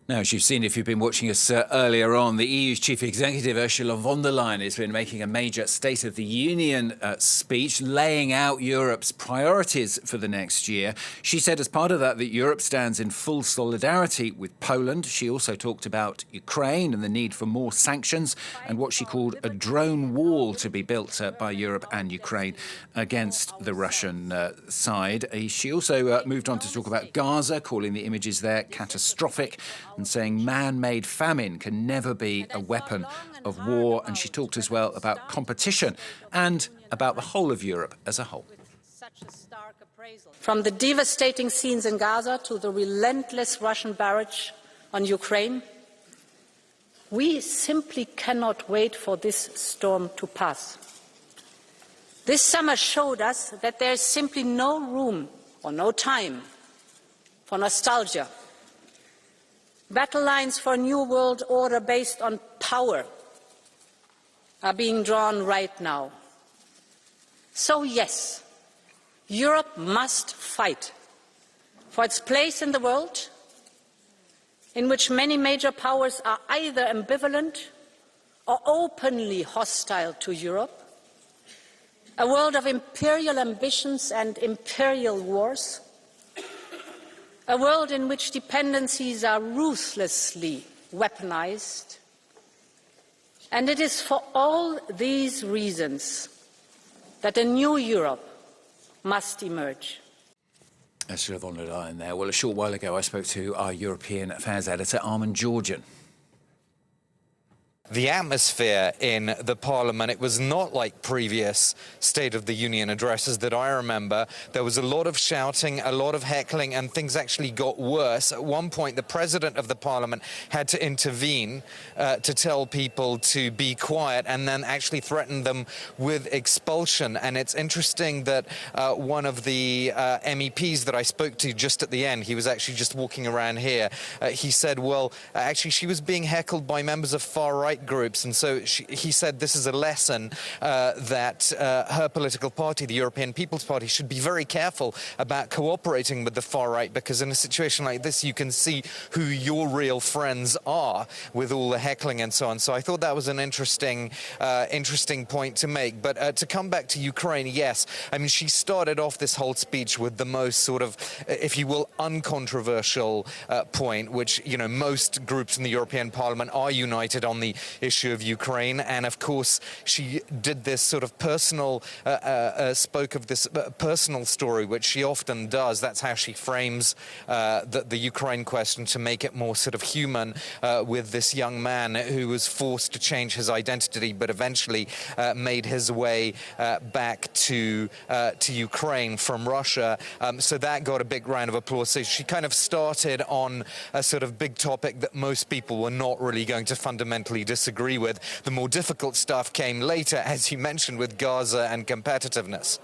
Now, as you've seen, if you've been watching us earlier on, the EU's chief executive, Ursula von der Leyen, has been making a major State of the Union speech, laying out Europe's priorities for the next year. She said as part of that Europe stands in full solidarity with Poland. She also talked about Ukraine and the need for more sanctions and what she called a drone wall to be built by Europe and Ukraine against the Russian side. She also moved on to talk about Gaza, calling the images there catastrophic, and saying man-made famine can never be a weapon of war. And she talked as well about competition and about the whole of Europe as a whole. From the devastating scenes in Gaza to the relentless Russian barrage on Ukraine, we simply cannot wait for this storm to pass. This summer showed us that there is simply no room or no time for nostalgia. Battle lines for a new world order based on power are being drawn right now. So yes, Europe must fight for its place in the world, in which many major powers are either ambivalent or openly hostile to Europe, a world of imperial ambitions and imperial wars, a world in which dependencies are ruthlessly weaponized. And it is for all these reasons that a new Europe must emerge. Ursula von der Leyen there. Well, a short while ago, I spoke to our European Affairs editor, Armin Georgian. The atmosphere in the Parliament, it was not like previous State of the Union addresses that I remember. There was a lot of shouting, a lot of heckling, and things actually got worse. At one point, the President of the Parliament had to intervene to tell people to be quiet and then actually threaten them with expulsion. And it's interesting that one of the MEPs that I spoke to just at the end, he was actually just walking around here, he said, well, actually she was being heckled by members of far-right groups, and so he said this is a lesson that her political party, the European People's Party, should be very careful about cooperating with the far right, because in a situation like this you can see who your real friends are with all the heckling and so on. So I thought that was an interesting point to make. But to come back to Ukraine, yes, I mean, she started off this whole speech with the most sort of, if you will, uncontroversial point, which, you know, most groups in the European Parliament are united on the issue of Ukraine. And of course, she did this sort of personal, spoke of this personal story, which she often does. That's how she frames the Ukraine question, to make it more sort of human, with this young man who was forced to change his identity, but eventually made his way back to Ukraine from Russia. So that got a big round of applause. So she kind of started on a sort of big topic that most people were not really going to fundamentally disagree with. The more difficult stuff came later, as you mentioned, with Gaza and competitiveness.